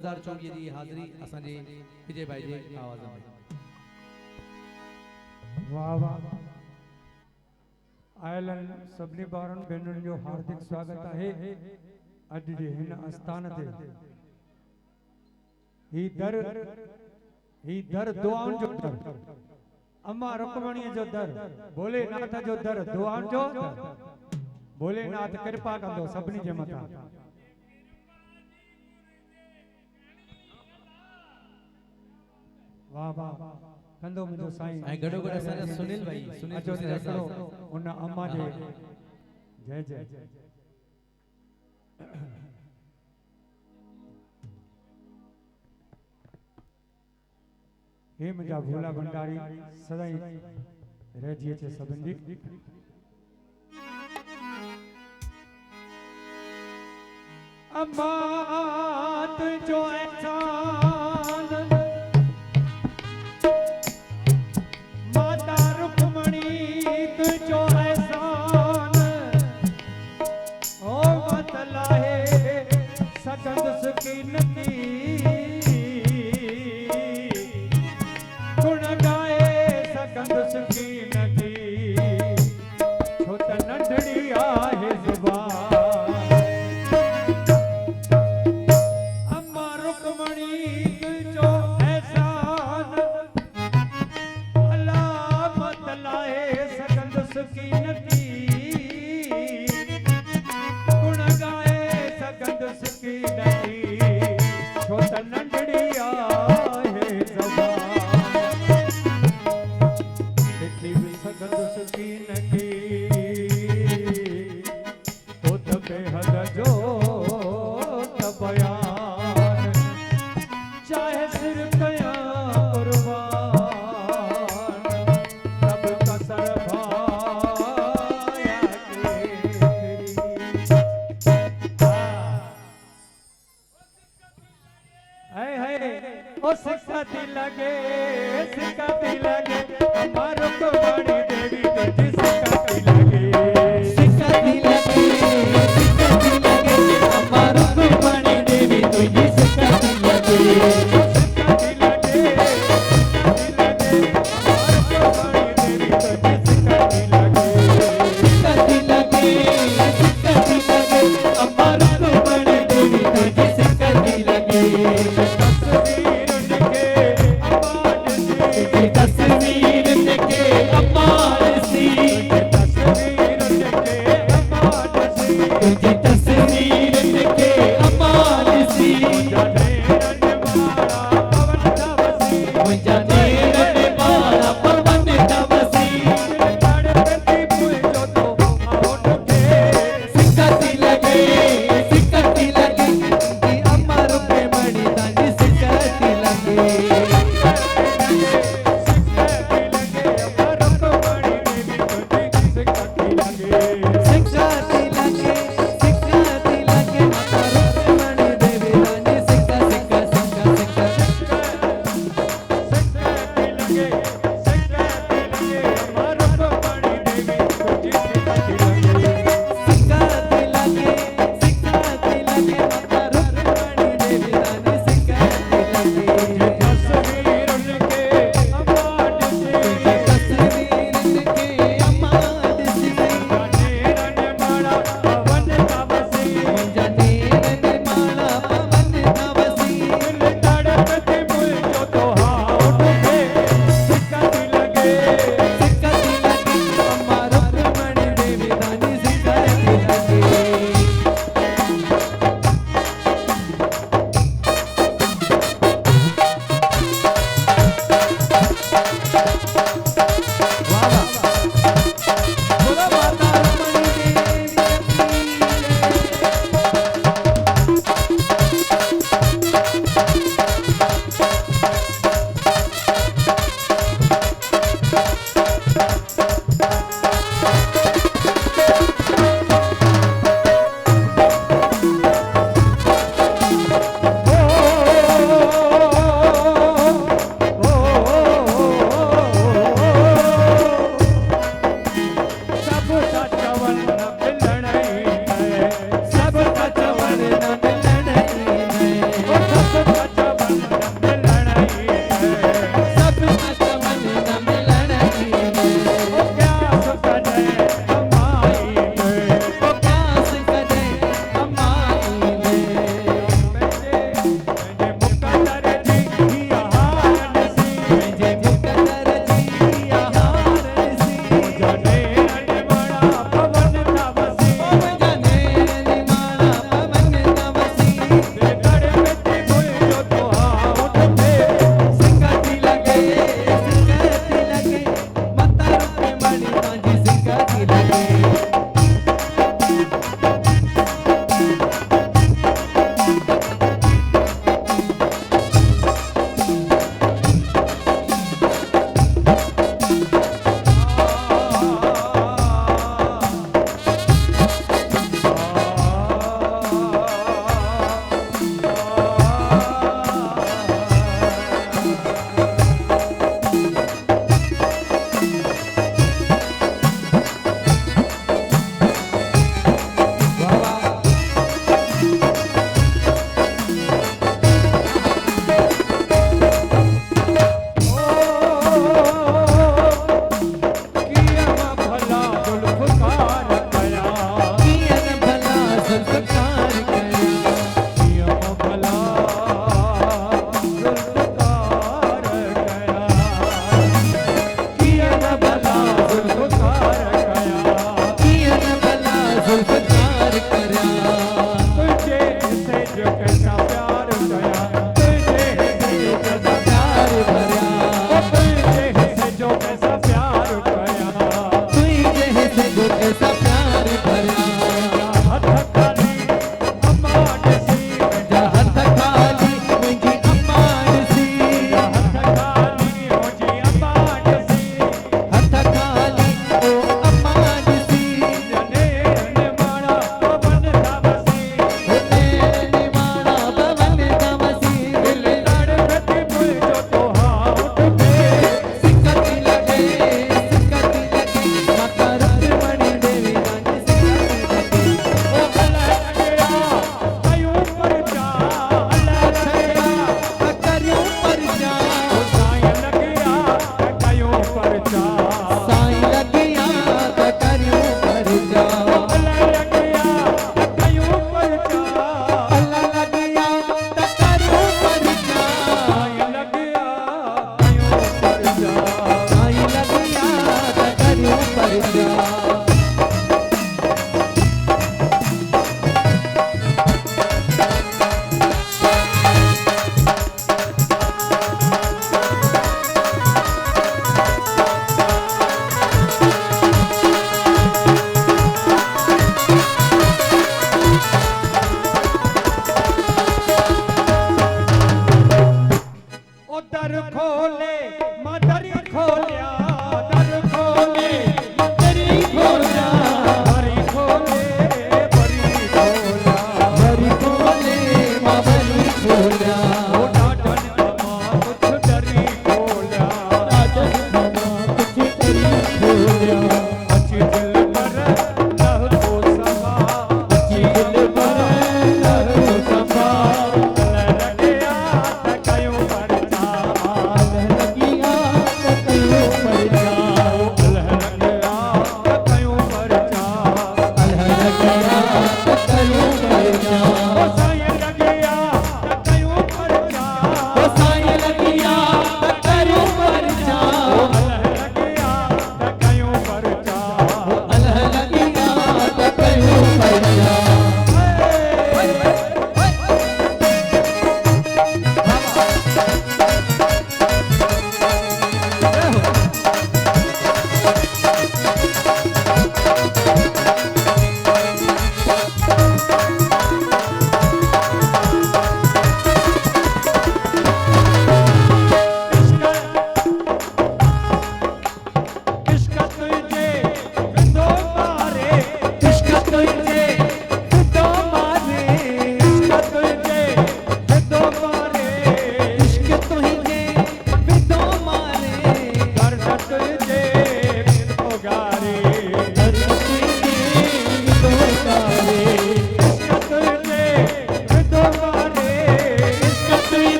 2024 जी हाज़िरी असांजे विजय भाई जे आवाज़ में। वाह वाह आयलन सभी बारन भेनरुनि जो हार्दिक स्वागत है अज जे हिन आस्थान ते। ही दर दुआउनि जो दर, अम्मा रुक्मणी जो दर, भोलेनाथ जो दर, दुआउनि जो दर। भोलेनाथ कृपा कंदो सभिनी जे मथां। वाह वाह कंदो मुंहिंजो साईं। ऐं गॾो गॾु असांजा सुनील भाई, सुनील अचो जोशीला साहब। उन अम्मा जे जय जय। हे मुंहिंजा भोला भंडारी सदाई रहिजी अचे सभिनी जी। अम्मा तुंहिंजो एहसान, माता रुक्मणी तुंहिंजो एहसान, ओ मतला है सकंदसि कीन की गुण गाए सकंदसि कीन की, छो त नंढड़ी आहे ज़ुबान। अम्मा रुक्मणी तुंहिंजो एहसान, अला मतलाए सकंदसि कीन की गुण गाए सकंदसि कीन की, छो त नंढड़ी आहे ज़बान। लिखी बि सकंदसि कीन की तो त बेहद जो त बयान, चाहे सिर कया कुर्बान, तब कसर भाया केतरी। हाय हाय ओ सिक्का लगे अम्मा रुक्मणी देवी तुझी सिक्का लगे, सिक्का लगे अम्मा रुक्मणी देवी तुझी सिक्का लगे, सिक्का लगे अम्मा रुक्मणी देवी तुझी सिक्का लगे, सिक्का लगे अम्मा रुक्मणी देवी तुझी सिक्का लगे।